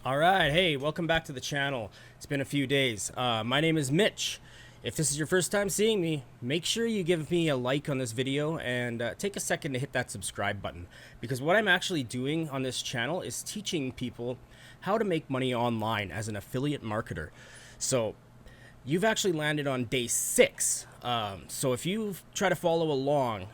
All right, hey, welcome back to the channel. It's been a few days. My name is Mitch. If this is your first time seeing me, make sure you give me a like on this video and take a second to hit that subscribe button, because what I'm actually doing on this channel is teaching people how to make money online as an affiliate marketer. So you've actually landed on day 6. So if you try to follow along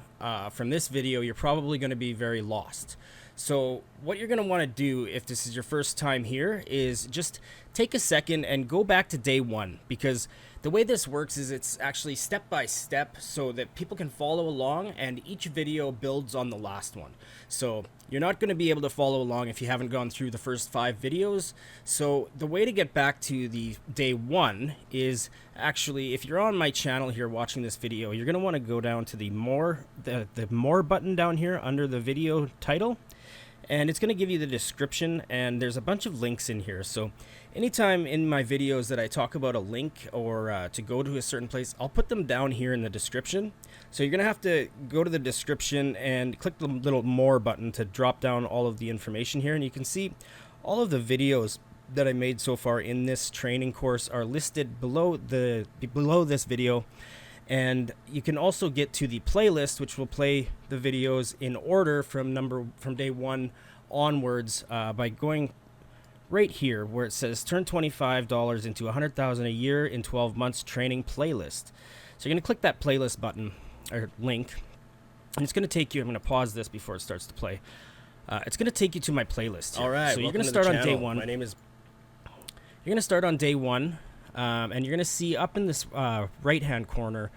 from this video, you're probably going to be very lost. So what you're going to want to do if this is your first time here is just take a second and go back to day 1, because the way this works is it's actually step by step so that people can follow along, and each video builds on the last one. So you're not going to be able to follow along if you haven't gone through the first 5 videos. So the way to get back to the day 1 is actually, if you're on my channel here watching this video, you're going to want to go down to the more button down here under the video title. And it's going to give you the description, and there's a bunch of links in here. So anytime in my videos that I talk about a link or to go to a certain place, I'll put them down here in the description. So you're going to have to go to the description and click the little more button to drop down all of the information here. And you can see all of the videos that I made so far in this training course are listed below this video. And you can also get to the playlist, which will play the videos in order from day 1 onwards by going right here where it says turn $25 into $100,000 a year in 12 months training playlist. So you're going to click that playlist button or link, and it's going to take you. I'm going to pause this before it starts to play. It's going to take you to my playlist here. All right. So you're going to start on day 1. My name is. You're going to start on day 1. And you're going to see up in this right-hand corner,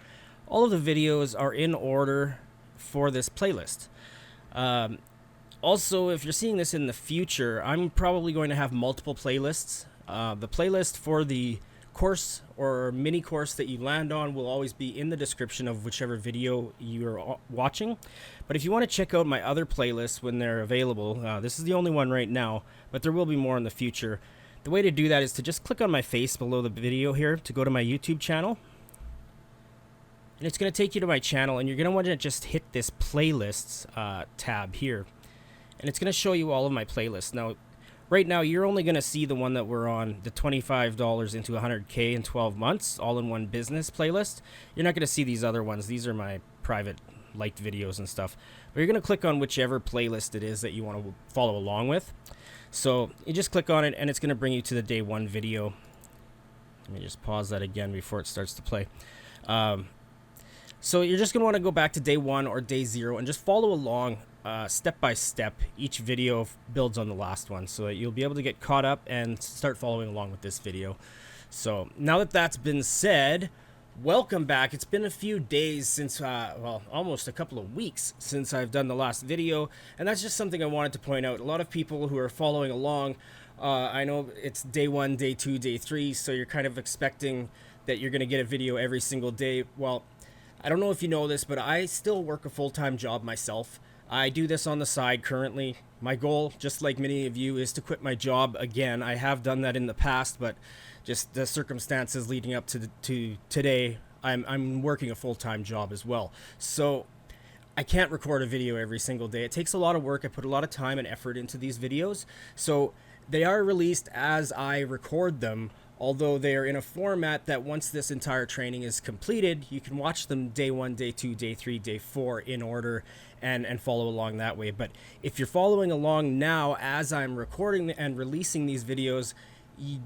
all of the videos are in order for this playlist. Also, if you're seeing this in the future, I'm probably going to have multiple playlists. The playlist for the course or mini course that you land on will always be in the description of whichever video you're watching. But if you want to check out my other playlists when they're available, this is the only one right now, but there will be more in the future. The way to do that is to just click on my face below the video here to go to my YouTube channel. And it's going to take you to my channel, and you're going to want to just hit this playlists tab here. And it's going to show you all of my playlists. Now, right now, you're only going to see the one that we're on, the $25 into 100K in 12 months, all-in-one business playlist. You're not going to see these other ones. These are my private liked videos and stuff. But you're going to click on whichever playlist it is that you want to follow along with. So you just click on it, and it's going to bring you to the day 1 video. Let me just pause that again before it starts to play. So you're just going to want to go back to day 1 or day 0 and just follow along step by step. Each video builds on the last one, so that you'll be able to get caught up and start following along with this video. So now that that's been said, welcome back. It's been a few days since, well, almost a couple of weeks since I've done the last video, and that's just something I wanted to point out. A lot of people who are following along, I know it's day 1, day 2, day 3, so you're kind of expecting that you're going to get a video every single day. Well, I don't know if you know this, but I still work a full-time job myself. I do this on the side currently. My goal, just like many of you, is to quit my job again. I have done that in the past, but just the circumstances leading up to today, I'm working a full-time job as well. So I can't record a video every single day. It takes a lot of work. I put a lot of time and effort into these videos. So they are released as I record them, although they are in a format that once this entire training is completed, you can watch them day 1, day 2, day 3, day 4 in order and follow along that way. But if you're following along now as I'm recording and releasing these videos,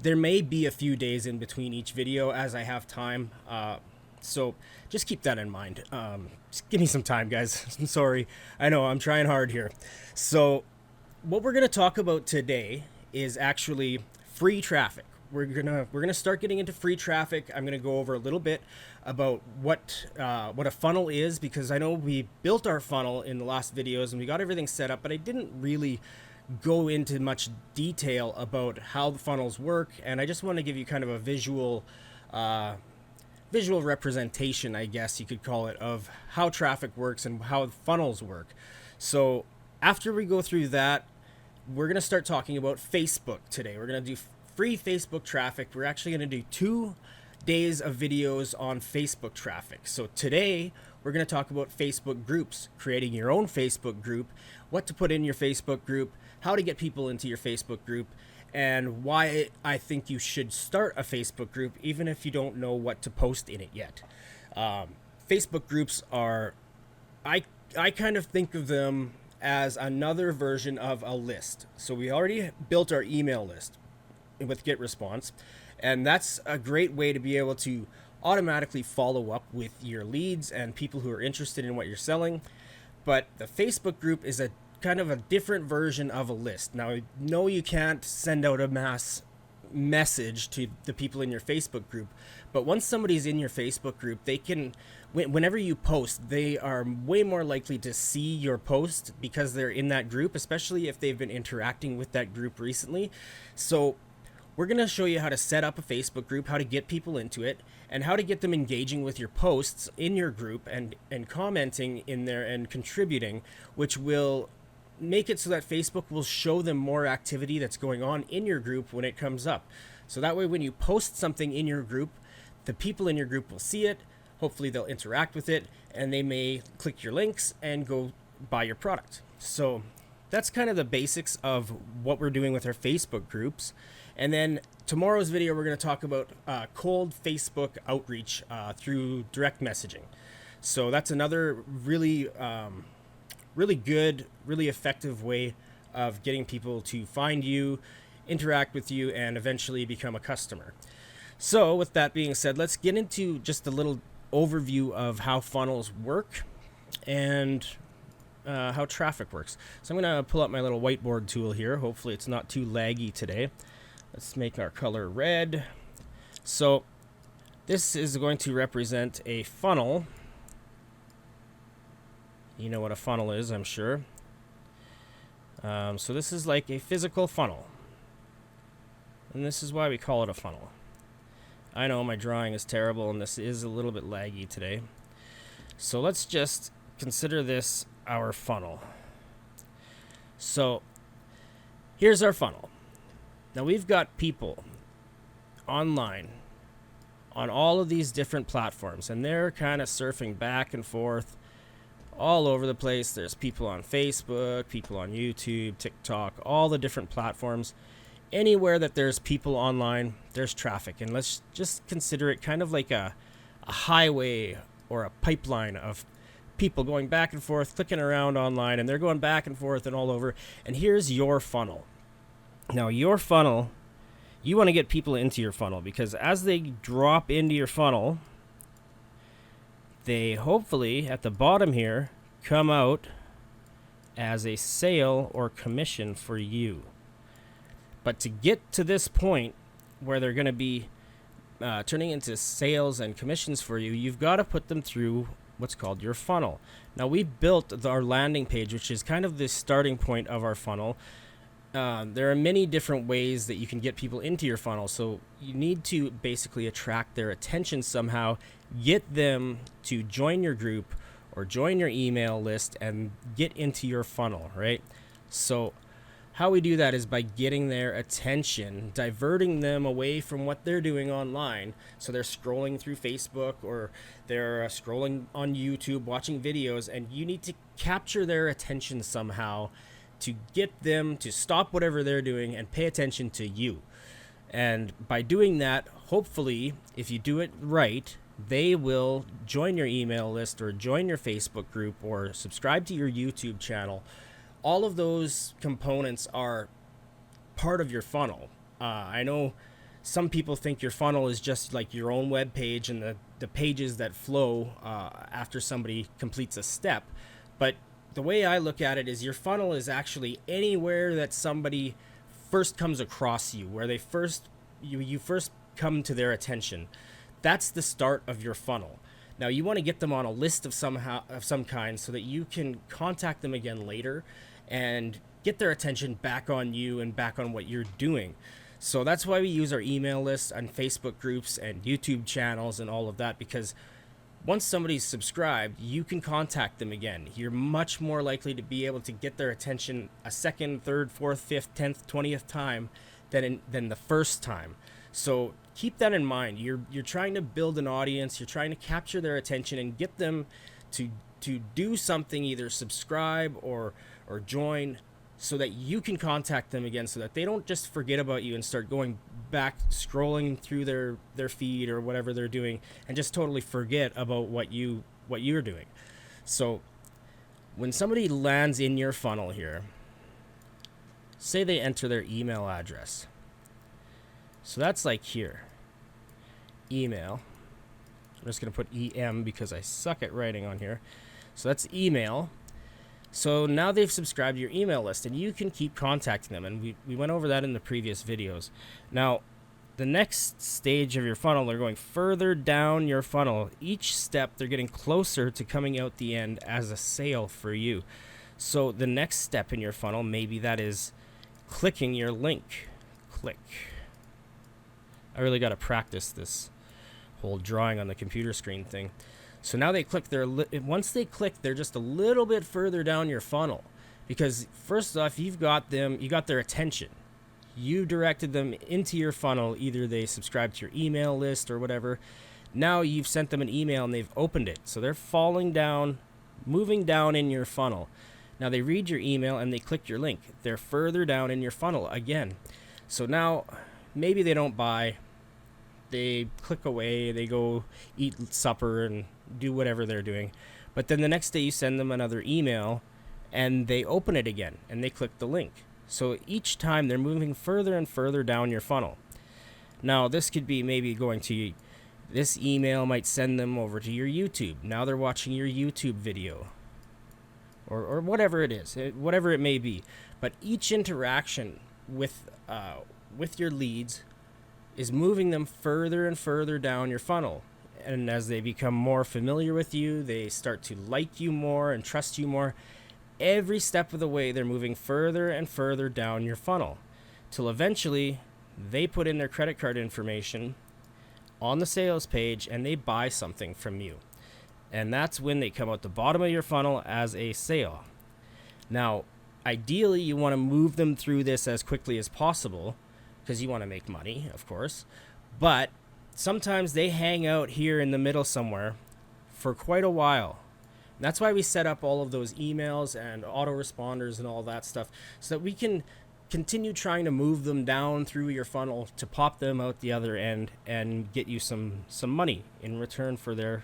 there may be a few days in between each video as I have time. So just keep that in mind. Just give me some time, guys. I'm sorry. I know I'm trying hard here. So what we're going to talk about today is actually free traffic. We're gonna start getting into free traffic. I'm gonna go over a little bit about what a funnel is, because I know we built our funnel in the last videos and we got everything set up, but I didn't really go into much detail about how the funnels work, and I just want to give you kind of a visual representation, I guess you could call it, of how traffic works and how funnels work. So after we go through that, we're gonna start talking about Facebook today. We're gonna do free Facebook traffic. We're actually going to do 2 days of videos on Facebook traffic. So today we're going to talk about Facebook groups, creating your own Facebook group, what to put in your Facebook group, how to get people into your Facebook group, and why I think you should start a Facebook group even if you don't know what to post in it yet. Facebook groups are, I kind of think of them as another version of a list. So we already built our email list with GetResponse, and that's a great way to be able to automatically follow up with your leads and people who are interested in what you're selling. But the Facebook group is a kind of a different version of a list. Now, no, you can't send out a mass message to the people in your Facebook group, but once somebody's in your Facebook group, they can, whenever you post, they are way more likely to see your post because they're in that group, especially if they've been interacting with that group recently. So we're going to show you how to set up a Facebook group, how to get people into it, and how to get them engaging with your posts in your group and commenting in there and contributing, which will make it so that Facebook will show them more activity that's going on in your group when it comes up. So that way, when you post something in your group, the people in your group will see it. Hopefully they'll interact with it, and they may click your links and go buy your product. So that's kind of the basics of what we're doing with our Facebook groups. And then tomorrow's video, we're going to talk about cold Facebook outreach through direct messaging. So that's another really good, really effective way of getting people to find you, interact with you, and eventually become a customer. So with that being said, let's get into just a little overview of how funnels work and how traffic works. So I'm going to pull up my little whiteboard tool here. Hopefully it's not too laggy today. Let's make our color red. So this is going to represent a funnel. You know what a funnel is, I'm sure. So this is like a physical funnel. And this is why we call it a funnel. I know my drawing is terrible and this is a little bit laggy today. So let's just consider this our funnel. So here's our funnel. Now we've got people online on all of these different platforms, and they're kind of surfing back and forth all over the place. There's people on Facebook, people on YouTube, TikTok, all the different platforms. Anywhere that there's people online, there's traffic. And let's just consider it kind of like a highway or a pipeline of people going back and forth, clicking around online, and they're going back and forth and all over. And here's your funnel. Now, your funnel, you want to get people into your funnel because as they drop into your funnel, they hopefully at the bottom here come out as a sale or commission for you. But to get to this point where they're going to be turning into sales and commissions for you, you've got to put them through what's called your funnel. Now we built our landing page, which is kind of the starting point of our funnel. There are many different ways that you can get people into your funnel. So you need to basically attract their attention somehow, get them to join your group or join your email list and get into your funnel, right? So how we do that is by getting their attention, diverting them away from what they're doing online. So they're scrolling through Facebook or they're scrolling on YouTube, watching videos, and you need to capture their attention somehow to get them to stop whatever they're doing and pay attention to you. And by doing that, hopefully, if you do it right, they will join your email list or join your Facebook group or subscribe to your YouTube channel. All of those components are part of your funnel. I know some people think your funnel is just like your own web page and the pages that flow after somebody completes a step. But the way I look at it is your funnel is actually anywhere that somebody first comes across you, where they first you first come to their attention. That's the start of your funnel. Now you want to get them on a list of some kind so that you can contact them again later and get their attention back on you and back on what you're doing. So that's why we use our email list and Facebook groups and YouTube channels and all of that, because once somebody's subscribed, you can contact them again. You're much more likely to be able to get their attention a second, third, fourth, fifth, 10th, 20th time than the first time. So keep that in mind. You're trying to build an audience. You're trying to capture their attention and get them to do something, either subscribe or join so that you can contact them again, so that they don't just forget about you and start going back scrolling through their feed or whatever they're doing and just totally forget about what you're doing. So when somebody lands in your funnel here, say they enter their email address. So that's like here, email. I'm just going to put EM because I suck at writing on here. So that's email. So now they've subscribed to your email list, and you can keep contacting them. And we went over that in the previous videos. Now, the next stage of your funnel, they're going further down your funnel. Each step, they're getting closer to coming out the end as a sale for you. So the next step in your funnel, maybe that is clicking your link. Click. I really got to practice this whole drawing on the computer screen thing. So now they click once they click, they're just a little bit further down your funnel, because first off, you got their attention. You directed them into your funnel. Either they subscribed to your email list or whatever. Now you've sent them an email and they've opened it. So they're falling down, moving down in your funnel. Now they read your email and they click your link. They're further down in your funnel again. So now maybe they don't buy. They click away, they go eat supper and do whatever they're doing. But then the next day you send them another email and they open it again and they click the link. So each time they're moving further and further down your funnel. Now this could be maybe going to, this email might send them over to your YouTube. Now they're watching your YouTube video or whatever it is, whatever it may be. But each interaction with your leads is moving them further and further down your funnel. And as they become more familiar with you, they start to like you more and trust you more. Every step of the way, they're moving further and further down your funnel till eventually they put in their credit card information on the sales page and they buy something from you. And that's when they come out the bottom of your funnel as a sale. Now, ideally, you want to move them through this as quickly as possible, because you want to make money, of course. But sometimes they hang out here in the middle somewhere for quite a while. And that's why we set up all of those emails and autoresponders and all that stuff, so that we can continue trying to move them down through your funnel to pop them out the other end and get you some money in return for their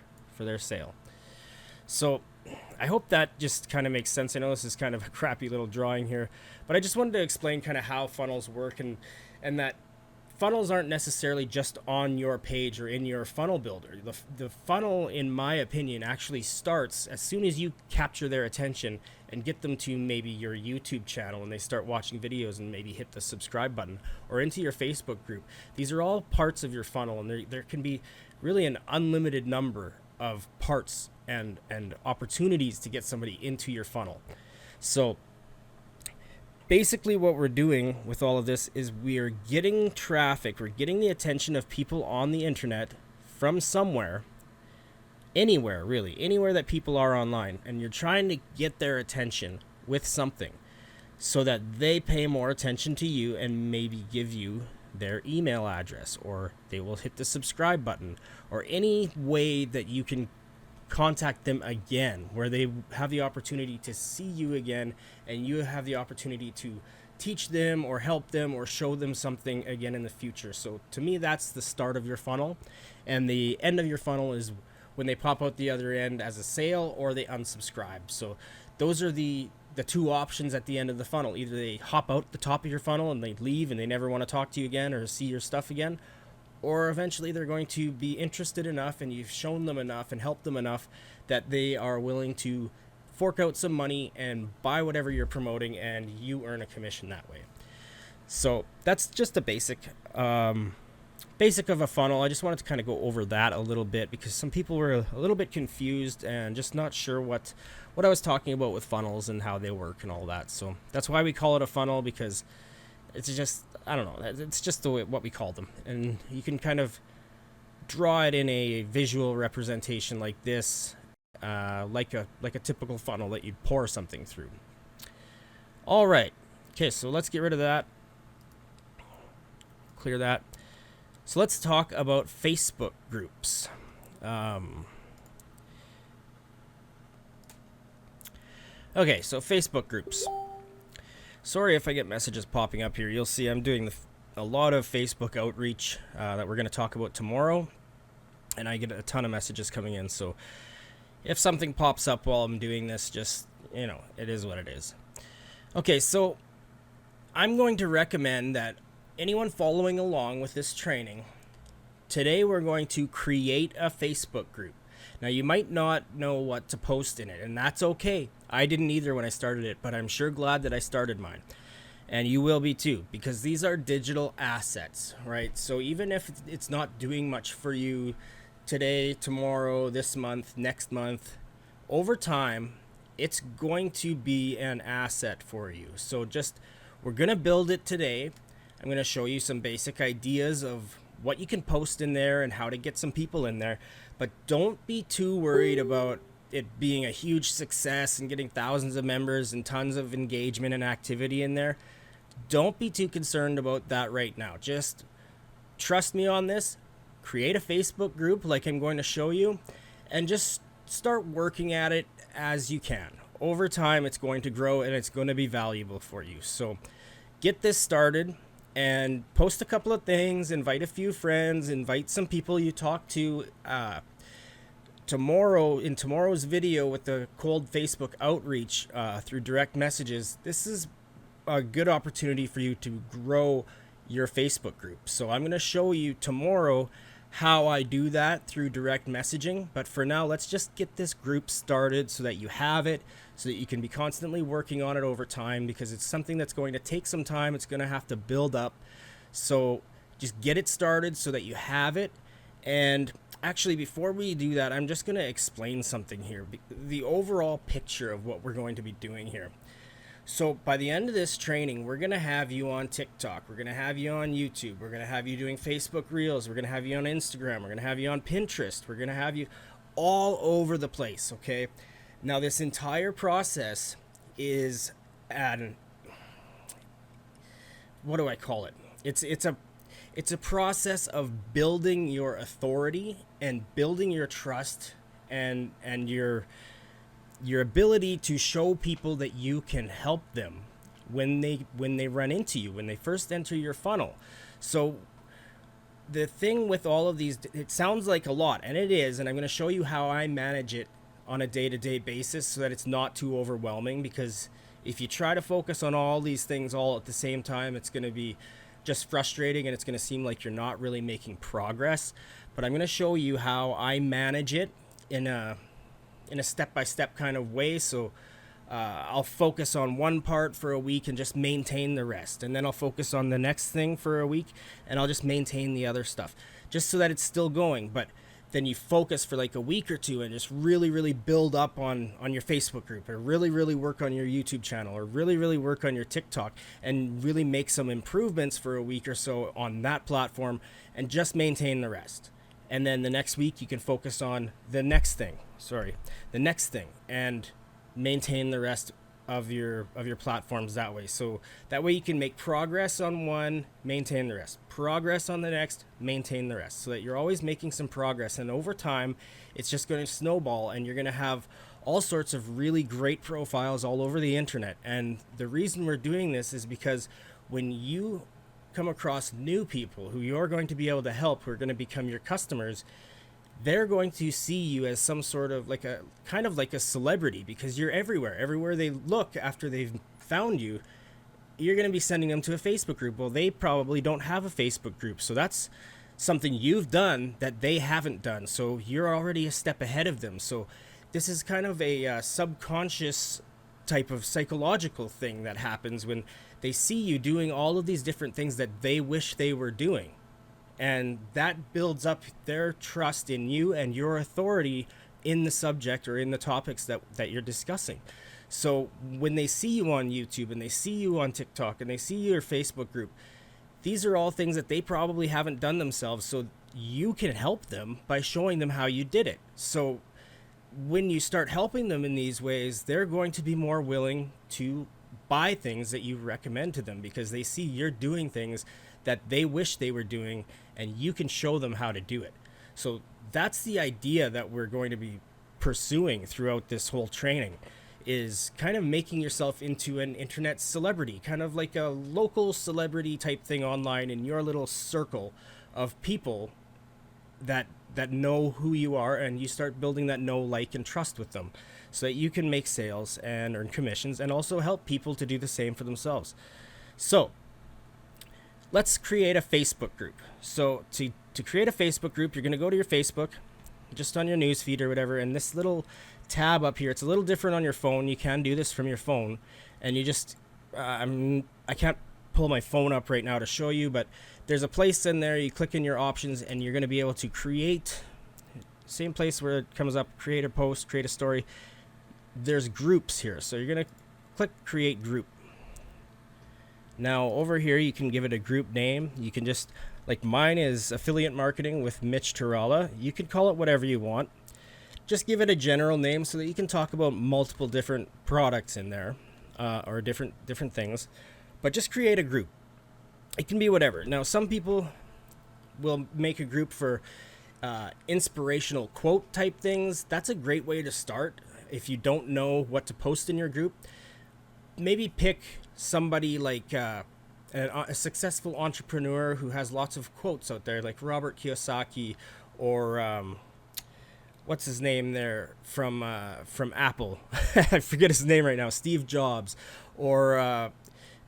sale. So I hope that just kind of makes sense. I know this is kind of a crappy little drawing here, but I just wanted to explain kind of how funnels work, and that funnels aren't necessarily just on your page or in your funnel builder. The funnel, in my opinion, actually starts as soon as you capture their attention and get them to maybe your YouTube channel and they start watching videos and maybe hit the subscribe button, or into your Facebook group. These are all parts of your funnel, and there can be really an unlimited number of parts and opportunities to get somebody into your funnel. So basically what we're doing with all of this is we're getting traffic, we're getting the attention of people on the internet from somewhere, anywhere really, anywhere that people are online, and you're trying to get their attention with something so that they pay more attention to you and maybe give you their email address, or they will hit the subscribe button, or any way that you can contact them again, where they have the opportunity to see you again and you have the opportunity to teach them or help them or show them something again in the future. So to me, that's the start of your funnel, and the end of your funnel is when they pop out the other end as a sale or they unsubscribe. So those are the two options at the end of the funnel. Either they hop out the top of your funnel and they leave and they never want to talk to you again or see your stuff again, or eventually they're going to be interested enough and you've shown them enough and helped them enough that they are willing to fork out some money and buy whatever you're promoting, and you earn a commission that way. So that's just a basic of a funnel. I just wanted to kind of go over that a little bit because some people were a little bit confused and just not sure what I was talking about with funnels and how they work and all that. So that's why we call it a funnel, because it's just, I don't know, it's just the way what we call them. And you can kind of draw it in a visual representation like this, like a typical funnel that you'd pour something through. All right. Okay, so let's get rid of that. Clear that. So let's talk about Facebook groups. Okay, so Facebook groups. Sorry if I get messages popping up here. You'll see I'm doing a lot of Facebook outreach that we're going to talk about tomorrow, and I get a ton of messages coming in. So if something pops up while I'm doing this, just, it is what it is. Okay, so I'm going to recommend that anyone following along with this training, today we're going to create a Facebook group. Now, you might not know what to post in it, and that's okay. I didn't either when I started it, but I'm sure glad that I started mine. And you will be too, because these are digital assets, right? So even if it's not doing much for you today, tomorrow, this month, next month, over time, it's going to be an asset for you. So we're going to build it today. I'm going to show you some basic ideas of what you can post in there and how to get some people in there. But don't be too worried about it being a huge success and getting thousands of members and tons of engagement and activity in there. Don't be too concerned about that right now. Just trust me on this. Create a Facebook group like I'm going to show you, and just start working at it as you can. Over time, it's going to grow and it's going to be valuable for you. So get this started and post a couple of things, invite a few friends, invite some people you talk to. Tomorrow's video with the cold Facebook outreach through direct messages, this is a good opportunity for you to grow your Facebook group. So I'm going to show you tomorrow how I do that through direct messaging. But for now, let's just get this group started so that you have it, so that you can be constantly working on it over time, because it's something that's going to take some time. It's going to have to build up. So just get it started so that you have it. And actually, before we do that, I'm just going to explain something here, the overall picture of what we're going to be doing here. So by the end of this training, we're going to have you on TikTok. We're going to have you on YouTube. We're going to have you doing Facebook Reels. We're going to have you on Instagram. We're going to have you on Pinterest. We're going to have you all over the place, okay? Now, this entire process is what do I call it? It's a process of building your authority and building your trust and your ability to show people that you can help them when they run into you, when they first enter your funnel. So the thing with all of these, it sounds like a lot, and it is, and I'm going to show you how I manage it on a day-to-day basis so that it's not too overwhelming, because if you try to focus on all these things all at the same time, it's going to be just frustrating and it's going to seem like you're not really making progress. But I'm going to show you how I manage it in a step-by-step kind of way. So I'll focus on one part for a week and just maintain the rest. And then I'll focus on the next thing for a week and I'll just maintain the other stuff, just so that it's still going. But then you focus for like a week or two and just really, really build up on your Facebook group, or really, really work on your YouTube channel, or really, really work on your TikTok, and really make some improvements for a week or so on that platform and just maintain the rest. And then the next week you can focus on the next thing, and maintain the rest of your platforms that way. So that way you can make progress on one, maintain the rest, progress on the next, maintain the rest, so that you're always making some progress. And over time, it's just going to snowball, and you're going to have all sorts of really great profiles all over the internet. And the reason we're doing this is because when you come across new people who you're going to be able to help, who are going to become your customers, they're going to see you as some sort of like a kind of like a celebrity, because you're everywhere they look. After they've found you, you're going to be sending them to a Facebook group. Well, they probably don't have a Facebook group, so that's something you've done that they haven't done, so you're already a step ahead of them. So this is kind of a subconscious type of psychological thing that happens when they see you doing all of these different things that they wish they were doing. And that builds up their trust in you and your authority in the subject or in the topics that you're discussing. So when they see you on YouTube and they see you on TikTok and they see your Facebook group, these are all things that they probably haven't done themselves. So you can help them by showing them how you did it. So when you start helping them in these ways, they're going to be more willing to buy things that you recommend to them, because they see you're doing things that they wish they were doing, and you can show them how to do it. So that's the idea that we're going to be pursuing throughout this whole training, is kind of making yourself into an internet celebrity, kind of like a local celebrity type thing online in your little circle of people that know who you are, and you start building that know, like, and trust with them so that you can make sales and earn commissions and also help people to do the same for themselves. So let's create a Facebook group. So to create a Facebook group, you're going to go to your Facebook, just on your newsfeed or whatever, and this little tab up here, it's a little different on your phone. You can do this from your phone, and you just I can't pull my phone up right now to show you, but there's a place in there. You click in your options, and you're going to be able to create, same place where it comes up, create a post, create a story. There's groups here, so you're going to click create group. Now over here you can give it a group name. You can just, like mine is affiliate marketing with Mitch Tarala. You can call it whatever you want. Just give it a general name so that you can talk about multiple different products in there, or different things. But just create a group. It can be whatever. Now some people will make a group for inspirational quote type things. That's a great way to start. If you don't know what to post in your group, maybe pick somebody like a successful entrepreneur who has lots of quotes out there, like Robert Kiyosaki, or what's his name there from Apple? I forget his name right now. Steve Jobs, or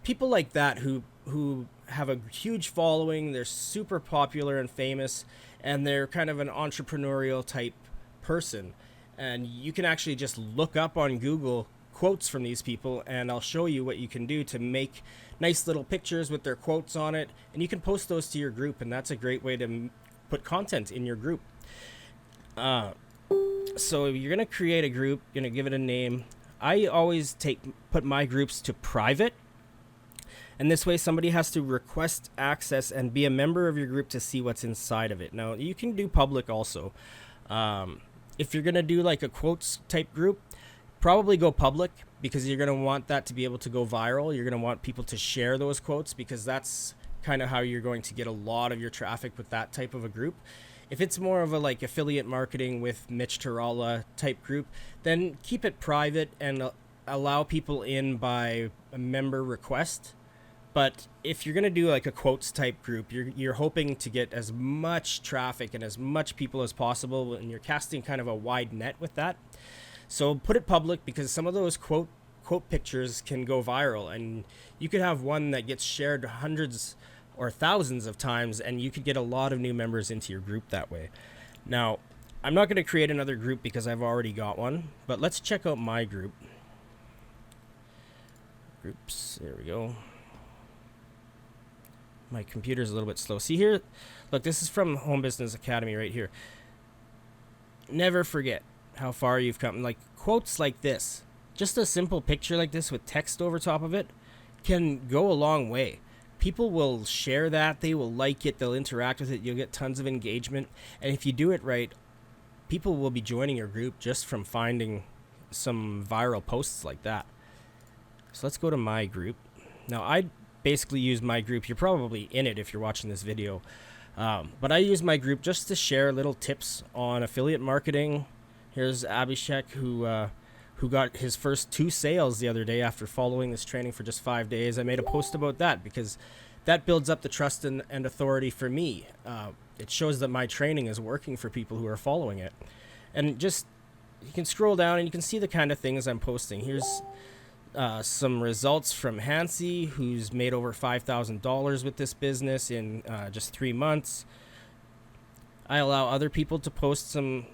people like that who have a huge following. They're super popular and famous, and they're kind of an entrepreneurial type person. And you can actually just look up on Google quotes from these people, and I'll show you what you can do to make nice little pictures with their quotes on it, and you can post those to your group, and that's a great way to put content in your group. So you're going to create a group, you're going to give it a name. I always put my groups to private, and this way somebody has to request access and be a member of your group to see what's inside of it. Now you can do public also. If you're going to do like a quotes type group, probably go public, because you're going to want that to be able to go viral. You're going to want people to share those quotes, because that's kind of how you're going to get a lot of your traffic with that type of a group. If it's more of a like affiliate marketing with Mitch Tarala type group, then keep it private and allow people in by a member request. But if you're going to do like a quotes type group, you're hoping to get as much traffic and as much people as possible, and you're casting kind of a wide net with that. So put it public, because some of those quote pictures can go viral, and you could have one that gets shared hundreds or thousands of times, and you could get a lot of new members into your group that way. Now, I'm not going to create another group because I've already got one, but let's check out my group. Groups, there we go. My computer's a little bit slow. See here? Look, this is from Home Business Academy right here. Never forget how far you've come. Like quotes like this, just a simple picture like this with text over top of it can go a long way. People will share that, they will like it, they'll interact with it, you'll get tons of engagement. And if you do it right, people will be joining your group just from finding some viral posts like that. So let's go to my group. Now I basically use my group, you're probably in it if you're watching this video, but I use my group just to share little tips on affiliate marketing. Here's Abhishek, who got his first 2 sales the other day after following this training for just 5 days. I made a post about that because that builds up the trust and authority for me. It shows that my training is working for people who are following it. And just, you can scroll down and you can see the kind of things I'm posting. Here's some results from Hansi, who's made over $5,000 with this business in just 3 months. I allow other people to post some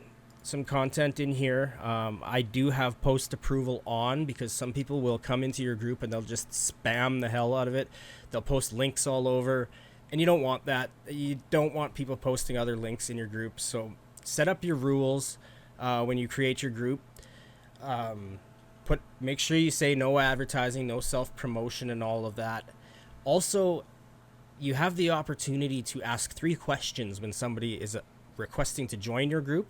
content in here. I do have post approval on, because some people will come into your group and they'll just spam the hell out of it. They'll post links all over, and you don't want that. You don't want people posting other links in your group. So set up your rules when you create your group. Make sure you say no advertising, no self-promotion, and all of that. Also, you have the opportunity to ask 3 questions when somebody is requesting to join your group.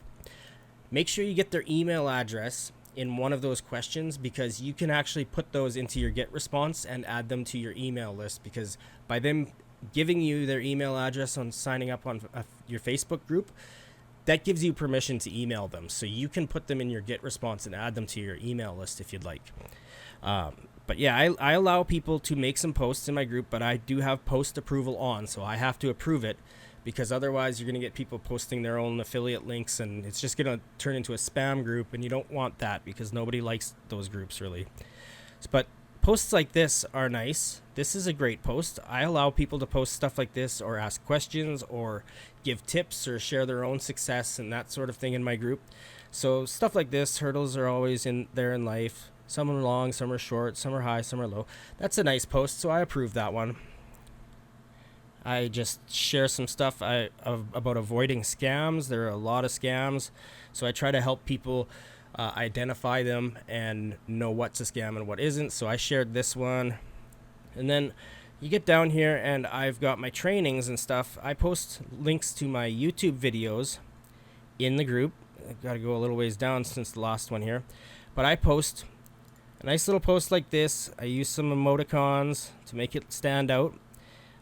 Make sure you get their email address in one of those questions, because you can actually put those into your GET response and add them to your email list, because by them giving you their email address on signing up on your Facebook group, that gives you permission to email them. So you can put them in your Get response and add them to your email list if you'd like. But yeah, I allow people to make some posts in my group, but I do have post approval on, so I have to approve it, because otherwise you're going to get people posting their own affiliate links, and it's just going to turn into a spam group, and you don't want that because nobody likes those groups really. But posts like this are nice. This is a great post. I allow people to post stuff like this, or ask questions, or give tips, or share their own success and that sort of thing in my group. So stuff like this, hurdles are always in there in life. Some are long, some are short, some are high, some are low. That's a nice post, so I approve that one. I just share some stuff about avoiding scams. There are a lot of scams, so I try to help people identify them and know what's a scam and what isn't. So I shared this one. And then you get down here and I've got my trainings and stuff. I post links to my YouTube videos in the group. I've got to go a little ways down since the last one here. But I post a nice little post like this. I use some emoticons to make it stand out.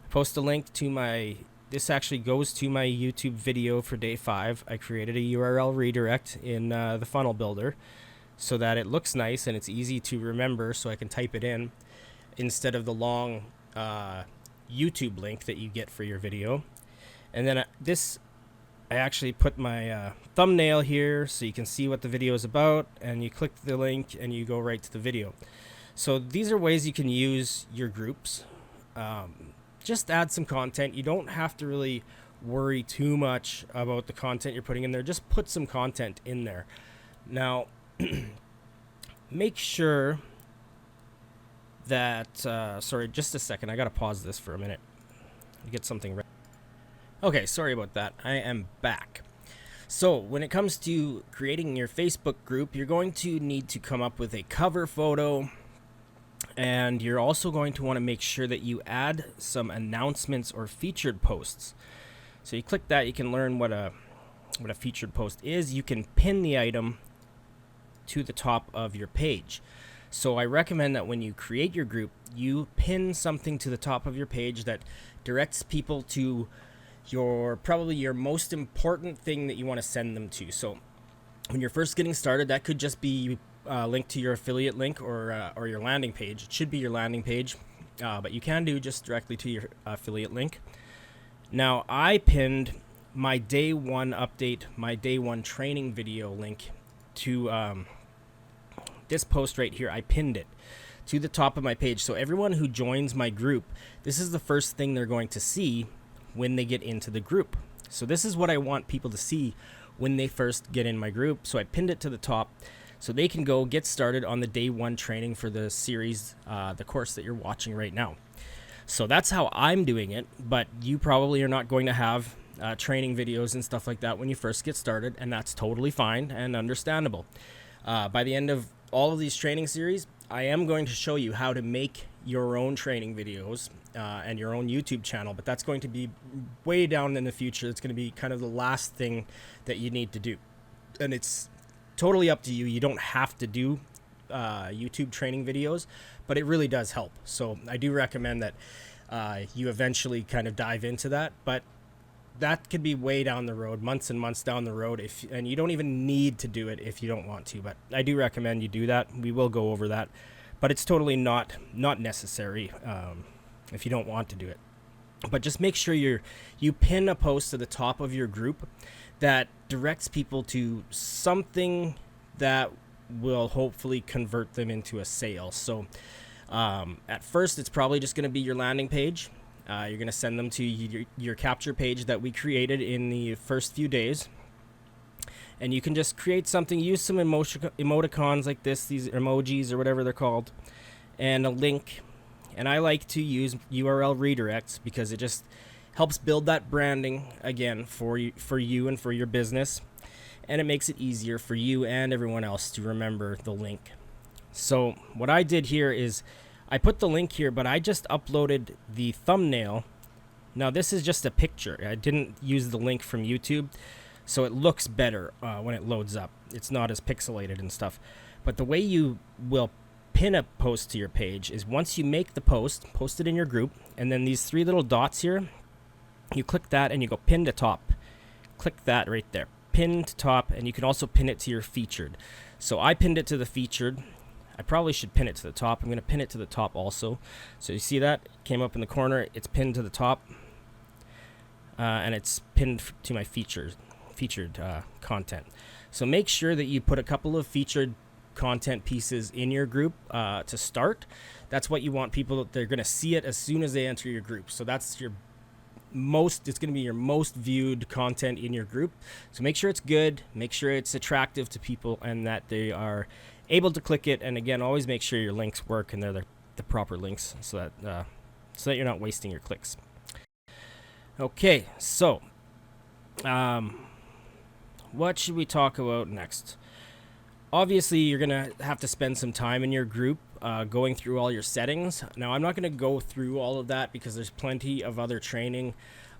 I post a link to this actually goes to my YouTube video for day 5. I created a URL redirect in the funnel builder so that it looks nice and it's easy to remember, so I can type it in instead of the long YouTube link that you get for your video. And then I actually put my thumbnail here so you can see what the video is about, and you click the link and you go right to the video. So these are ways you can use your groups. Just add some content. You don't have to really worry too much about the content you're putting in there. Just put some content in there. Now, make sure that, sorry, just a second. I got to pause this for a minute. Get something ready. Okay, sorry about that. I am back. So when it comes to creating your Facebook group, you're going to need to come up with a cover photo, and you're also going to want to make sure that you add some announcements or featured posts. So you click that, you can learn what a featured post is. You can pin the item to the top of your page. So I recommend that when you create your group, you pin something to the top of your page that directs people to probably your most important thing that you want to send them to. So when you're first getting started, that could just be linked to your affiliate link or your landing page. It should be your landing page, but you can do just directly to your affiliate link. Now, I pinned my day 1 update, my day 1 training video link to this post right here. I pinned it to the top of my page. So everyone who joins my group, this is the first thing they're going to see when they get into the group. So this is what I want people to see when they first get in my group. So I pinned it to the top so they can go get started on the day 1 training for the series, the course that you're watching right now. So that's how I'm doing it, but you probably are not going to have training videos and stuff like that when you first get started, and that's totally fine and understandable. By the end of all of these training series, I am going to show you how to make your own training videos and your own YouTube channel, but that's going to be way down in the future. It's going to be kind of the last thing that you need to do, and it's totally up to you. You don't have to do YouTube training videos, but it really does help. So I do recommend that you eventually kind of dive into that, but that could be way down the road, months and months down the road, and you don't even need to do it if you don't want to, but I do recommend you do that. We will go over that, but it's totally not necessary if you don't want to do it. But just make sure you pin a post to the top of your group that directs people to something that will hopefully convert them into a sale. So at first, it's probably just going to be your landing page. You're going to send them to your capture page that we created in the first few days. And you can just create something, use some emoticons like this, these emojis or whatever they're called, and a link. And I like to use URL redirects because it just helps build that branding again for you and for your business. And it makes it easier for you and everyone else to remember the link. So what I did here is I put the link here, but I just uploaded the thumbnail. Now this is just a picture. I didn't use the link from YouTube, so it looks better when it loads up. It's not as pixelated and stuff. But the way you will pin a post to your page is once you make the post it in your group, and then these 3 little dots here, you click that and you go pin to top. Click that right there. pin to top, and you can also pin it to your featured. So I pinned it to the featured. I probably should pin it to the top. I'm going to pin it to the top also. So you see that? Came up in the corner. It's pinned to the top. And it's pinned to my featured content. So make sure that you put a couple of featured content pieces in your group to start. That's what you want people, they're going to see it as soon as they enter your group. So that's your it's going to be your most viewed content in your group. So make sure it's good, make sure it's attractive to people, and that they are able to click it. And again, always make sure your links work and they're the proper links, so that you're not wasting your clicks. Okay, so what should we talk about next? Obviously, you're going to have to spend some time in your group going through all your settings. Now, I'm not going to go through all of that because there's plenty of other training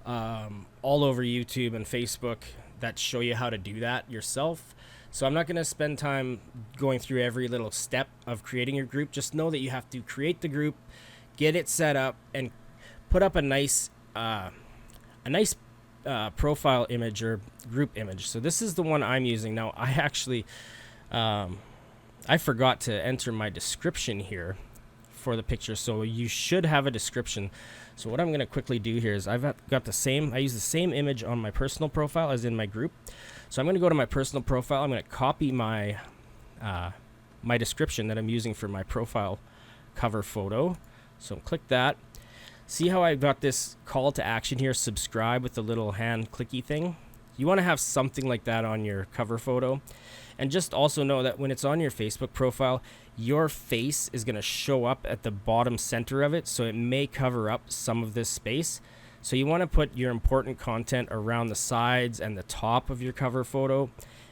all over YouTube and Facebook that show you how to do that yourself. So I'm not going to spend time going through every little step of creating your group. Just know that you have to create the group, get it set up, and put up a nice profile image or group image. So this is the one I'm using. Now, I actually I forgot to enter my description here for the picture, so you should have a description. So what I'm going to quickly do here is I use the same image on my personal profile as in my group. So I'm going to go to my personal profile. I'm going to copy my my description that I'm using for my profile cover photo. So click that. See how I got this call to action here, subscribe, with the little hand clicky thing? You want to have something like that on your cover photo. And just also know that when it's on your Facebook profile, your face is going to show up at the bottom center of it, so it may cover up some of this space. So you want to put your important content around the sides and the top of your cover photo,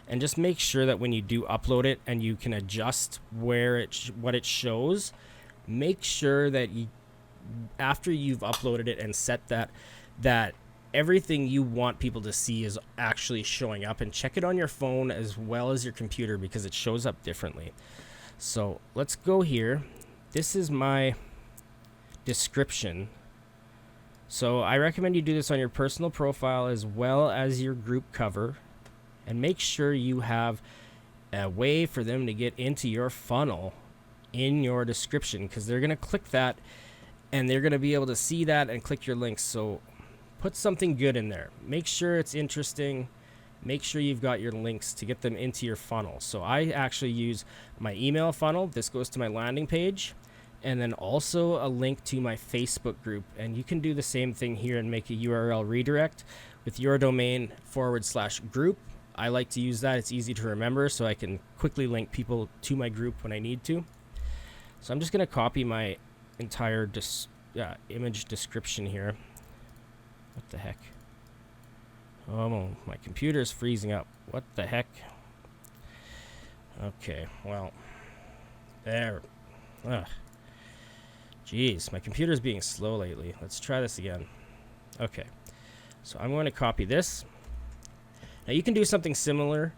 and just make sure that when you do upload it and you can adjust what it shows, make sure that after you've uploaded it and set that everything you want people to see is actually showing up, and check it on your phone as well as your computer because it shows up differently. So let's go here. This is my description. So I recommend you do this on your personal profile as well as your group cover, and make sure you have a way for them to get into your funnel in your description, because they're going to click that and they're going to be able to see that and click your links. So put something good in there. Make sure it's interesting. Make sure you've got your links to get them into your funnel. So I actually use my email funnel. This goes to my landing page, and then also a link to my Facebook group. And you can do the same thing here and make a URL redirect with your domain /group. I like to use that. It's easy to remember, so I can quickly link people to my group when I need to. So I'm just going to copy my entire image description here. What the heck? Oh, my computer's freezing up. What the heck? Okay, well, there. Ugh. Jeez, my computer's being slow lately. Let's try this again. Okay, so I'm going to copy this. Now you can do something similar.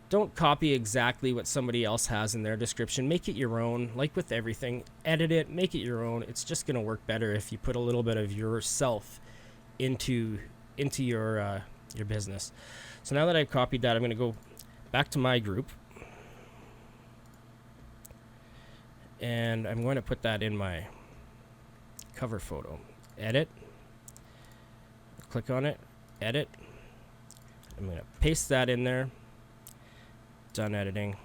Don't copy exactly what somebody else has in their description. Make it your own. Like with everything, edit it, make it your own. It's just going to work better if you put a little bit of yourself into your business. So now that I've copied that, I'm going to go back to my group, and I'm going to put that in my cover photo. Edit, click on it, edit. I'm going to paste that in there. Done editing.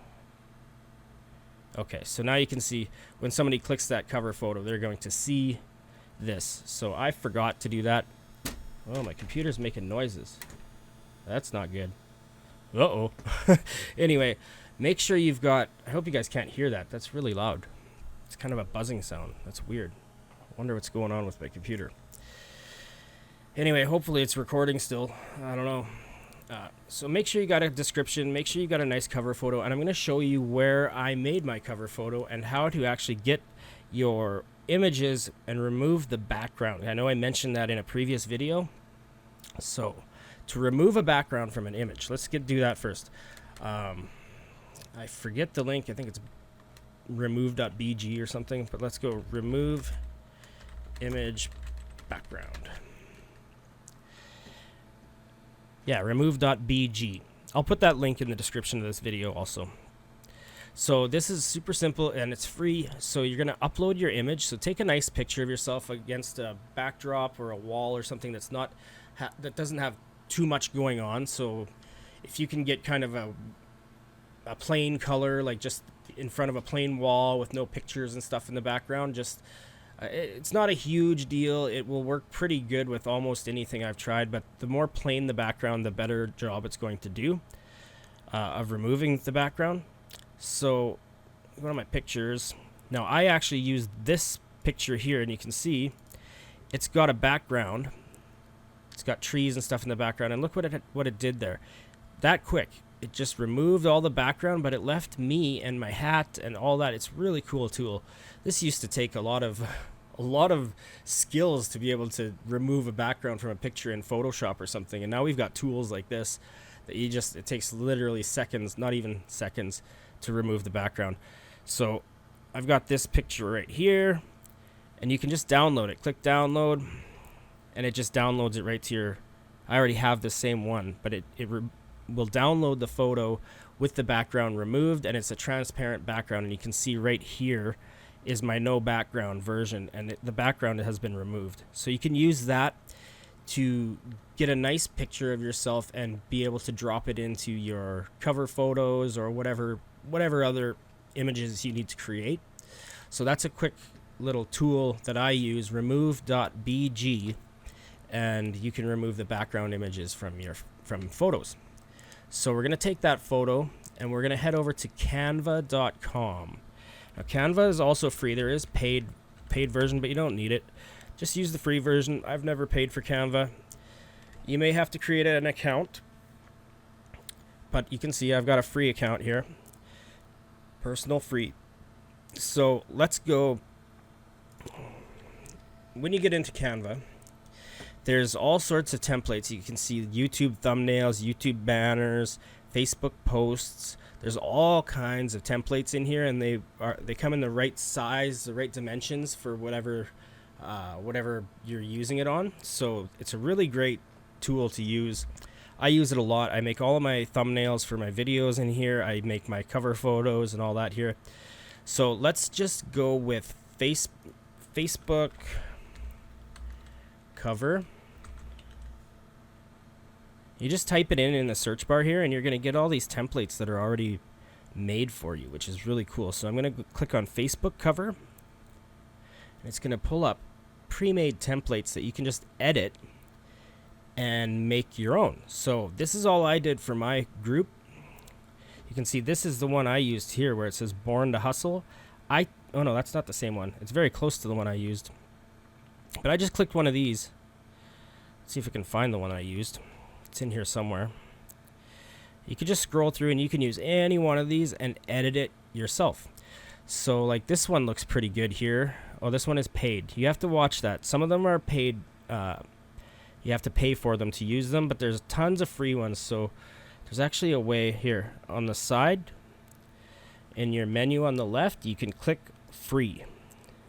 Okay, so now you can see when somebody clicks that cover photo, they're going to see this. So I forgot to do that. Oh, my computer's making noises. That's not good. Uh-oh. Anyway, make sure you've got... I hope you guys can't hear that. That's really loud. It's kind of a buzzing sound. That's weird. I wonder what's going on with my computer. Anyway, hopefully it's recording still. I don't know. So make sure you got a description. Make sure you got a nice cover photo. And I'm going to show you where I made my cover photo and how to actually get your images and remove the background. I know I mentioned that in a previous video. So to remove a background from an image, let's do that first. I forget the link. I think it's remove.bg or something, but let's go remove image background. Yeah, remove.bg. I'll put that link in the description of this video also. So this is super simple and it's free. So you're going to upload your image. So take a nice picture of yourself against a backdrop or a wall or something that's not that doesn't have too much going on. So if you can get kind of a plain color, like just in front of a plain wall with no pictures and stuff in the background, just it's not a huge deal. It will work pretty good with almost anything I've tried, but the more plain the background, the better job it's going to do of removing the background. So go to my pictures. Now I actually used this picture here, and you can see it's got a background. It's got trees and stuff in the background, and look what it did there. That quick. It just removed all the background, but it left me and my hat and all that. It's a really cool tool. This used to take a lot of skills to be able to remove a background from a picture in Photoshop or something. And now we've got tools like this that it takes literally seconds, not even seconds, to remove the background. So I've got this picture right here, and you can just download it. Click download, and it just downloads it right to your, I already have the same one, but it will download the photo with the background removed, and it's a transparent background, and you can see right here is my no background version, and the background has been removed. So you can use that to get a nice picture of yourself and be able to drop it into your cover photos or whatever other images you need to create. So that's a quick little tool that I use, remove.bg, and you can remove the background images from photos. So we're going to take that photo and we're going to head over to canva.com. Now Canva is also free. There is paid version, but you don't need it. Just use the free version. I've never paid for Canva. You may have to create an account, but you can see I've got a free account here. Personal free. So let's go. When you get into Canva, there's all sorts of templates. You can see YouTube thumbnails, YouTube banners, Facebook posts. There's all kinds of templates in here, and they come in the right size, the right dimensions for whatever you're using it on. So it's a really great tool to use. I use it a lot. I make all of my thumbnails for my videos in here. I make my cover photos and all that here. So let's just go with Facebook cover. You just type it in the search bar here, and you're going to get all these templates that are already made for you, which is really cool. So I'm going to click on Facebook cover, and it's going to pull up pre-made templates that you can just edit and make your own. So this is all I did for my group. You can see this is the one I used here where it says Born to Hustle. Oh no, that's not the same one. It's very close to the one I used. But I just clicked one of these. Let's see if I can find the one I used. It's in here somewhere. You can just scroll through and you can use any one of these and edit it yourself. So like this one looks pretty good here. Oh, this one is paid. You have to watch that. Some of them are paid. You have to pay for them to use them, but there's tons of free ones. So there's actually a way here on the side in your menu on the left. You can click free.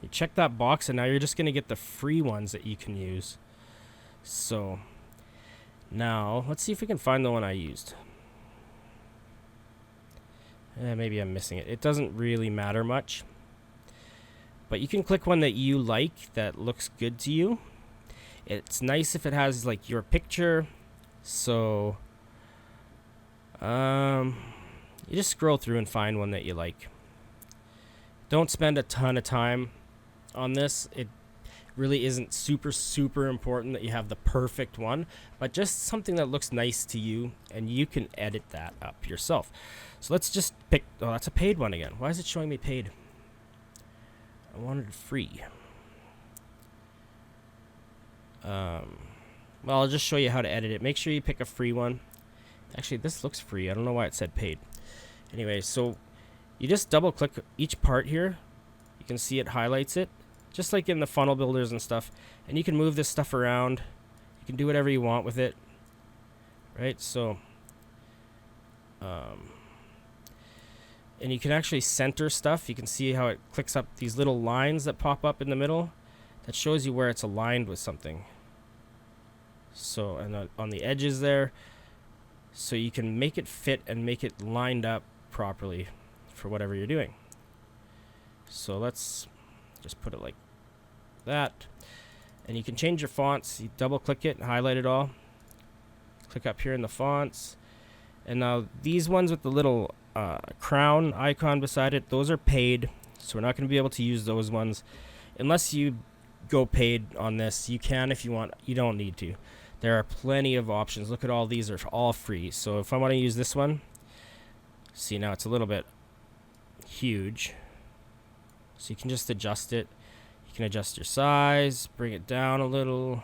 You check that box, and now you're just going to get the free ones that you can use. So now let's see if we can find the one I used. Maybe I'm missing it. It doesn't really matter much, but you can click one that you like, that looks good to you. It's nice if it has like your picture. So you just scroll through and find one that you like. Don't spend a ton of time on this. It really isn't super important that you have the perfect one, but just something that looks nice to you, and you can edit that up yourself. So let's just pick. Oh, that's a paid one again. Why is it showing me paid? I wanted free. Well, I'll just show you how to edit it. Make sure you pick a free one. Actually, this looks free. I don't know why it said paid. Anyway, so you just double click each part here. You can see it highlights it, just like in the funnel builders and stuff. And you can move this stuff around. You can do whatever you want with it. Right? So, and you can actually center stuff. You can see how it clicks up these little lines that pop up in the middle. That shows you where it's aligned with something. So, and on the edges there, so you can make it fit and make it lined up properly for whatever you're doing. So let's just put it like that. And you can change your fonts. You double click it and highlight it all. Click up here in the fonts. And now these ones with the little crown icon beside it, those are paid. So we're not going to be able to use those ones unless you go paid on this. You can if you want. You don't need to. There are plenty of options. Look at all these are all free. So if I want to use this one, see now it's a little bit huge. So you can just adjust it. You can adjust your size, bring it down a little,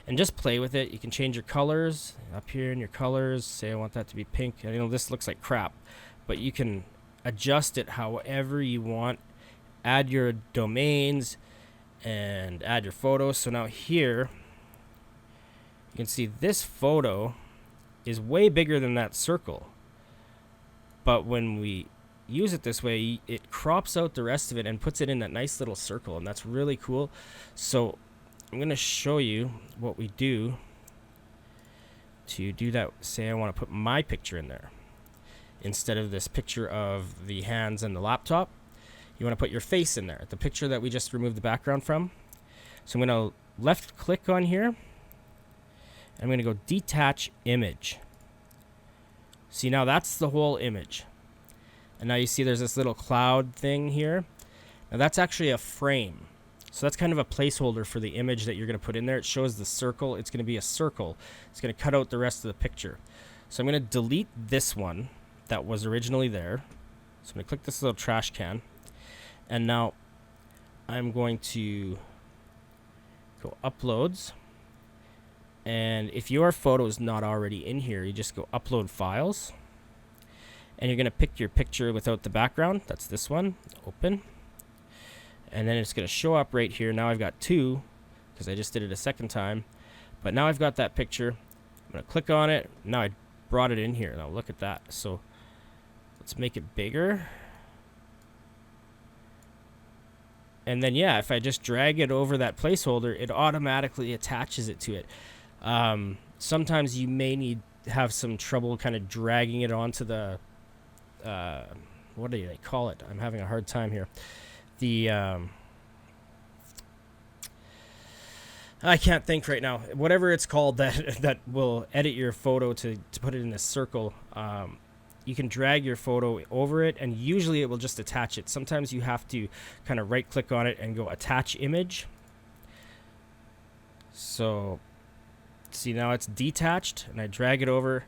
and just play with it. You can change your colors up here in your colors. Say I want that to be pink. I know this looks like crap, but you can adjust it however you want. Add your domains and add your photos. So now here you can see this photo is way bigger than that circle, but when we use it this way, it crops out the rest of it and puts it in that nice little circle, and that's really cool. So I'm going to show you what we do to do that. Say I want to put my picture in there instead of this picture of the hands and the laptop. You want to put your face in there, the picture that we just removed the background from. So I'm going to left click on here. I'm going to go detach image. See, now that's the whole image. And now you see there's this little cloud thing here. Now that's actually a frame. So that's kind of a placeholder for the image that you're going to put in there. It shows the circle. It's going to be a circle. It's going to cut out the rest of the picture. So I'm going to delete this one that was originally there. So I'm going to click this little trash can. And now I'm going to go uploads. And if your photo is not already in here, you just go upload files. And you're going to pick your picture without the background. That's this one. Open. And then it's going to show up right here. Now I've got two because I just did it a second time. But now I've got that picture. I'm going to click on it. Now I brought it in here. Now look at that. So let's make it bigger. And then, yeah, if I just drag it over that placeholder, it automatically attaches it to it. Sometimes you may have some trouble kind of dragging it onto the what do they call it? I'm having a hard time here. The I can't think right now. Whatever it's called that will edit your photo to put it in a circle. You can drag your photo over it, and usually it will just attach it. Sometimes you have to kind of right click on it and go attach image. So see, now it's detached, and I drag it over,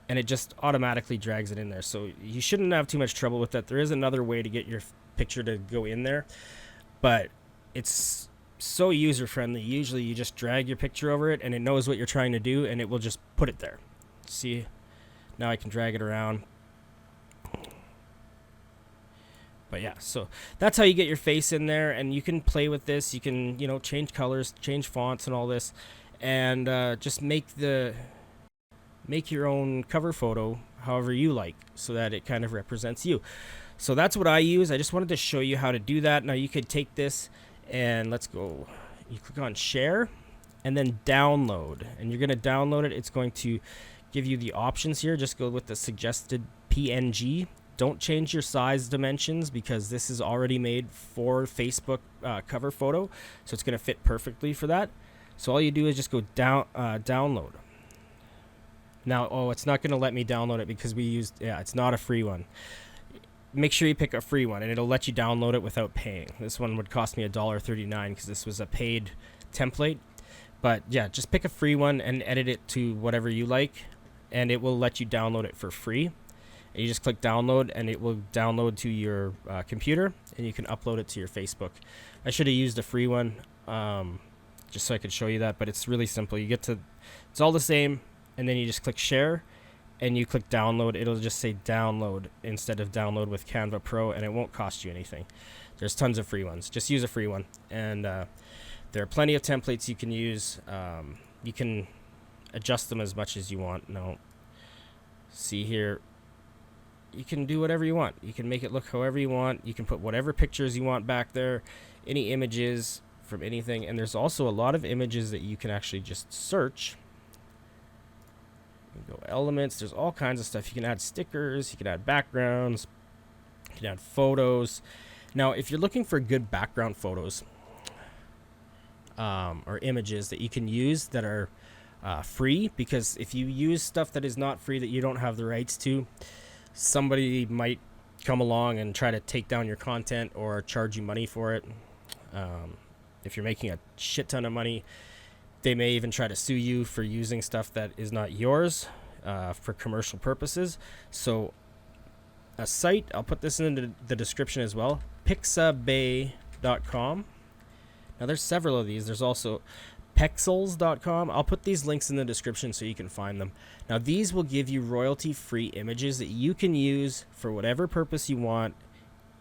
and it just automatically drags it in there. So you shouldn't have too much trouble with that. There is another way to get your picture to go in there, but it's so user friendly. Usually you just drag your picture over it and it knows what you're trying to do, and it will just put it there. See, now I can drag it around. But yeah, so that's how you get your face in there, and you can play with this. You can, you know, change colors, change fonts and all this, and just make your own cover photo however you like, so that it kind of represents you. So that's what I use. I just wanted to show you how to do that. Now you could take this and let's go. You click on share and then download, and you're going to download it. It's going to give you the options here. Just go with the suggested PNG. Don't change your size dimensions because this is already made for Facebook cover photo, so it's going to fit perfectly for that. So all you do is just go download. Now, it's not going to let me download it because it's not a free one. Make sure you pick a free one, and it'll let you download it without paying. This one would cost me $1.39 because this was a paid template. But yeah, just pick a free one and edit it to whatever you like, and it will let you download it for free. And you just click download, and it will download to your computer, and you can upload it to your Facebook. I should have used a free one just so I could show you that, but it's really simple. It's all the same, and then you just click share, and you click download. It'll just say download instead of download with Canva Pro, and it won't cost you anything. There's tons of free ones. Just use a free one, and there are plenty of templates you can use. You can adjust them as much as you want. Now, see here, you can do whatever you want. You can make it look however you want. You can put whatever pictures you want back there, any images from anything. And there's also a lot of images that you can actually just search. Go elements. There's all kinds of stuff. You can add stickers, you can add backgrounds, you can add photos. Now, if you're looking for good background photos or images that you can use that are free, because if you use stuff that is not free that you don't have the rights to, somebody might come along and try to take down your content or charge you money for it. If you're making a shit ton of money, they may even try to sue you for using stuff that is not yours for commercial purposes. So a site, I'll put this in the description as well, pixabay.com. Now there's several of these. There's also pexels.com. I'll put these links in the description so you can find them. Now these will give you royalty-free images that you can use for whatever purpose you want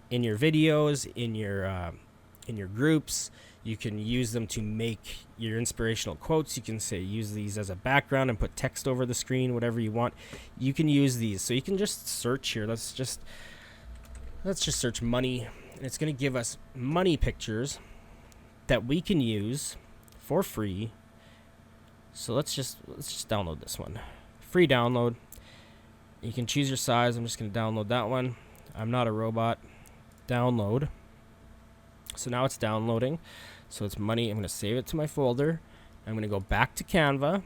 in your videos, in your groups. You can use them to make your inspirational quotes. You can say use these as a background and put text over the screen, whatever you want. You can use these. So you can just search here. Let's just search money, and it's going to give us money pictures that we can use for free. So let's just download this one. Free download. You can choose your size. I'm just going to download that one. I'm not a robot. Download. So now it's downloading. So it's money. I'm going to save it to my folder. I'm going to go back to Canva.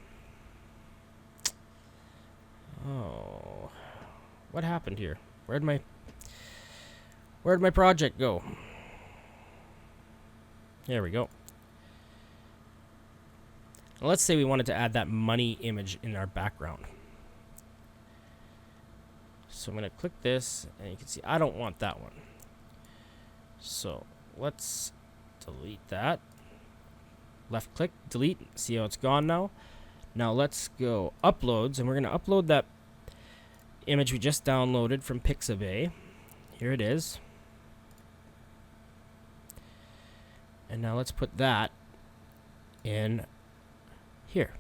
Oh, what happened here? Where'd my project go? There we go. Now let's say we wanted to add that money image in our background. So I'm going to click this, and you can see I don't want that one. So let's delete that. Left click, delete. See how it's gone now? Now let's go uploads, and we're going to upload that image we just downloaded from Pixabay. Here it is. And now let's put that in here.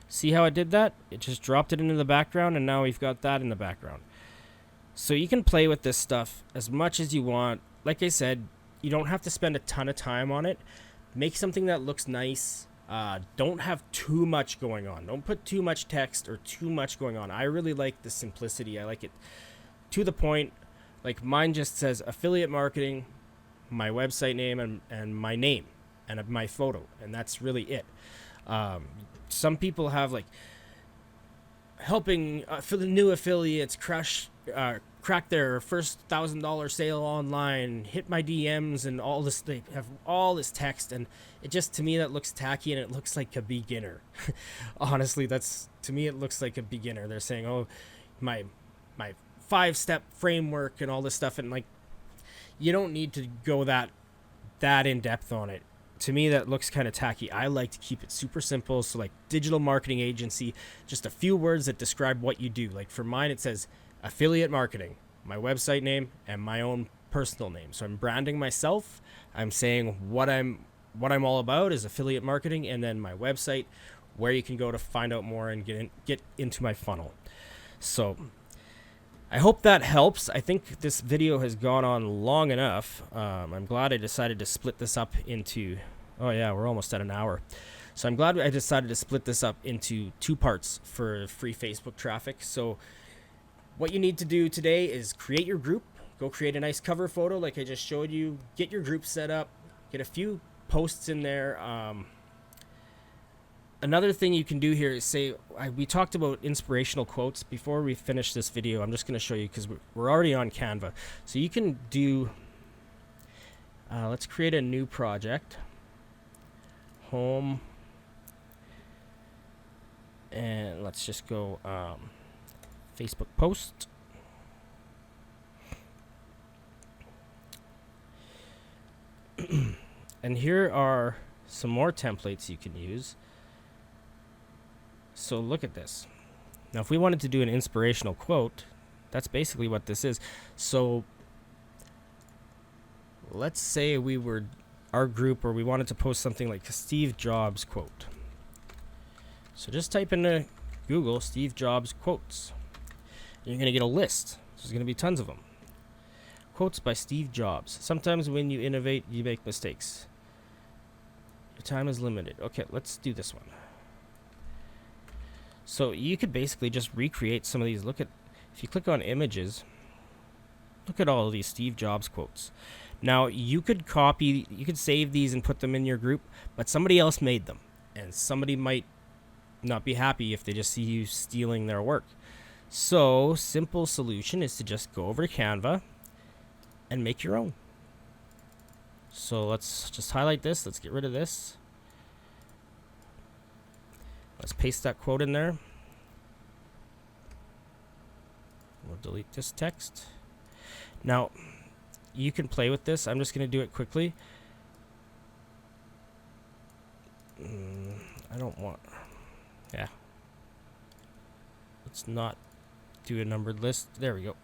See how I did that? It just dropped it into the background, and now we've got that in the background. So you can play with this stuff as much as you want. Like I said, you don't have to spend a ton of time on it. Make something that looks nice. Don't have too much going on. Don't put too much text or too much going on. I really like the simplicity. I like it to the point. Like mine just says affiliate marketing, my website name, and my name, and my photo. And that's really it. Some people have like helping for the new affiliates crack their first $1,000 sale online, hit my DMs, and all this. They have all this text, and it just, to me, that looks tacky, and it looks like a beginner. Honestly, to me it looks like a beginner. They're saying, oh, my 5-step framework and all this stuff, and like, you don't need to go that in depth on it. To me, that looks kind of tacky. I like to keep it super simple. So like digital marketing agency, just a few words that describe what you do. Like for mine, it says affiliate marketing, my website name, and my own personal name. So I'm branding myself. I'm saying what I'm all about is affiliate marketing, and then my website, where you can go to find out more and get into my funnel. So I hope that helps. I think this video has gone on long enough. I'm glad I decided to split this up into, oh yeah, we're almost at an hour. So I'm glad I decided to split this up into 2 parts for free Facebook traffic. So what you need to do today is create your group. Go create a nice cover photo like I just showed you. Get your group set up. Get a few posts in there. Another thing you can do here is say, we talked about inspirational quotes. Before we finish this video, I'm just going to show you because we're already on Canva. So you can do, let's create a new project. Home. And let's just go Facebook post. And here are some more templates you can use. So look at this. Now, if we wanted to do an inspirational quote, that's basically what this is. So let's say we were our group, or we wanted to post something like a Steve Jobs quote. So just type into Google Steve Jobs quotes. And you're going to get a list. There's going to be tons of them. Quotes by Steve Jobs. Sometimes when you innovate, you make mistakes. Your time is limited. Okay, let's do this one. So you could basically just recreate some of these. Look at, if you click on images, look at all of these Steve Jobs quotes. Now you could copy, you could save these and put them in your group, but somebody else made them, and somebody might not be happy if they just see you stealing their work. So simple solution is to just go over to Canva and make your own. So let's just highlight this. Let's get rid of this. Let's paste that quote in there. We'll delete this text. Now, you can play with this. I'm just going to do it quickly. I don't want... Yeah. Let's not do a numbered list. There we go.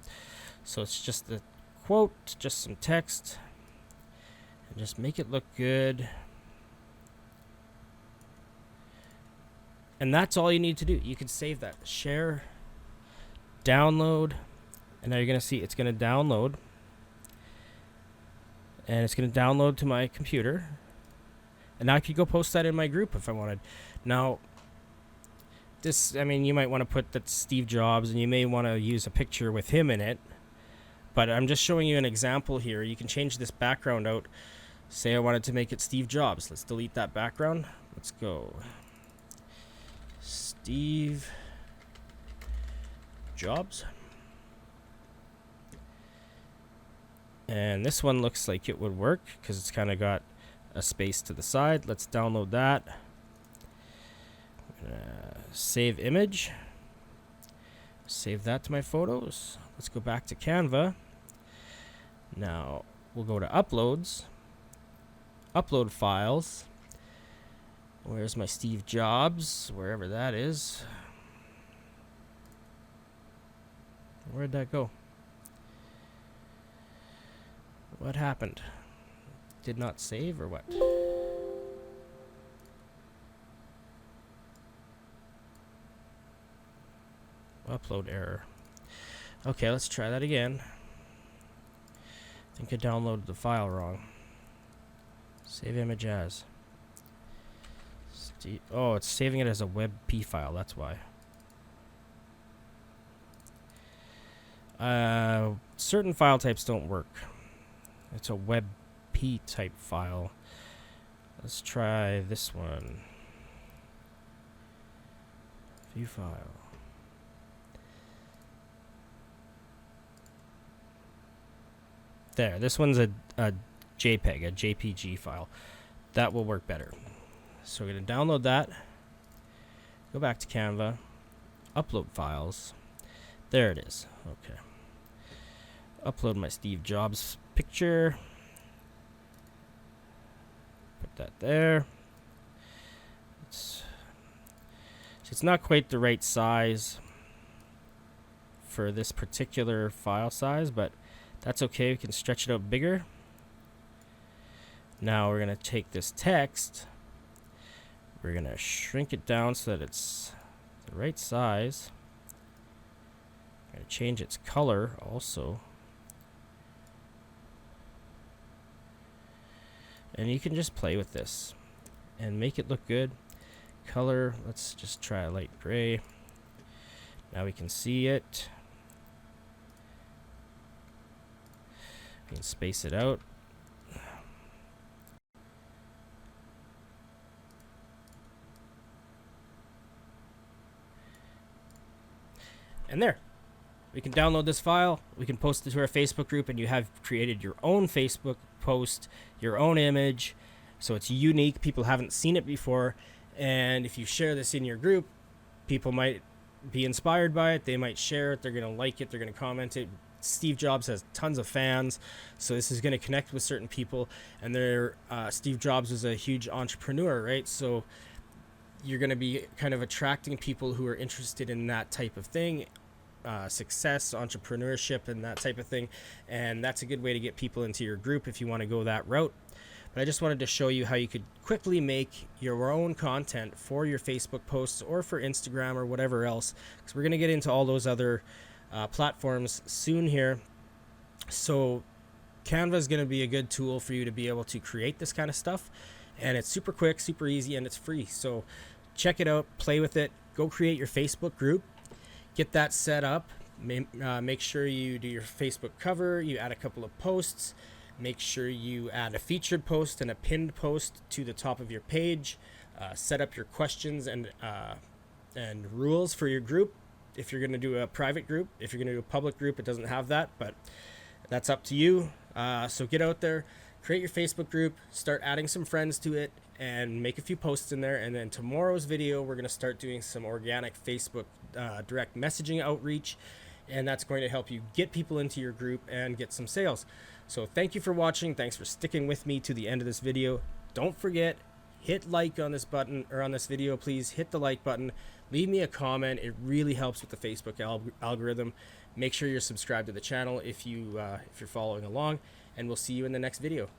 So it's just the quote, just some text. And just make it look good. And that's all you need to do. You can save that. Share, download, and now you're going to see it's going to download. And it's going to download to my computer. And now I could go post that in my group if I wanted. Now, this, I mean, you might want to put that Steve Jobs, and you may want to use a picture with him in it. But I'm just showing you an example here. You can change this background out. Say I wanted to make it Steve Jobs. Let's delete that background. Let's go. Steve Jobs. And this one looks like it would work because it's kind of got a space to the side. Let's download that. Save image. Save that to my photos. Let's go back to Canva. Now we'll go to uploads. Upload files. Where's my Steve Jobs? Wherever that is. Where'd that go? What happened? Did not save or what? Upload error. Okay, let's try that again. I think I downloaded the file wrong. Save image as. Oh, it's saving it as a WebP file, that's why. Certain file types don't work. It's a WebP type file. Let's try this one. View file. There, this one's a JPEG, a JPG file. That will work better. So we're going to download that. Go back to Canva. Upload files. There it is. Okay. Upload my Steve Jobs picture. Put that there. It's not quite the right size for this particular file size, but that's okay. We can stretch it out bigger. Now we're going to take this text. We're going to shrink it down so that it's the right size. I'm going to change its color also. And you can just play with this and make it look good. Color, let's just try a light gray. Now we can see it. We can space it out. And there. We can download this file. We can post it to our Facebook group, and you have created your own Facebook post, your own image. So it's unique. People haven't seen it before. And if you share this in your group, people might be inspired by it. They might share it. They're going to like it. They're going to comment it. Steve Jobs has tons of fans, so this is going to connect with certain people. And Steve Jobs was a huge entrepreneur, right? So you're going to be kind of attracting people who are interested in that type of thing, success, entrepreneurship, and that type of thing. And that's a good way to get people into your group if you want to go that route. But I just wanted to show you how you could quickly make your own content for your Facebook posts or for Instagram or whatever else, because we're going to get into all those other platforms soon here. So Canva is going to be a good tool for you to be able to create this kind of stuff, and it's super quick, super easy, and it's free. So check it out, play with it, go create your Facebook group, get that set up. Make sure you do your Facebook cover, you add a couple of posts, make sure you add a featured post and a pinned post to the top of your page, set up your questions and rules for your group. If you're going to do a private group, if you're going to do a public group, it doesn't have that, but that's up to you. So get out there, create your Facebook group, start adding some friends to it, and make a few posts in there. And then tomorrow's video, we're going to start doing some organic Facebook direct messaging outreach, and that's going to help you get people into your group and get some sales. So thank you for watching. Thanks for sticking with me to the end of this video. Don't forget, hit like on this button, or on this video, please hit the like button. Leave me a comment. It really helps with the Facebook algorithm. Make sure you're subscribed to the channel if you're following along, and we'll see you in the next video.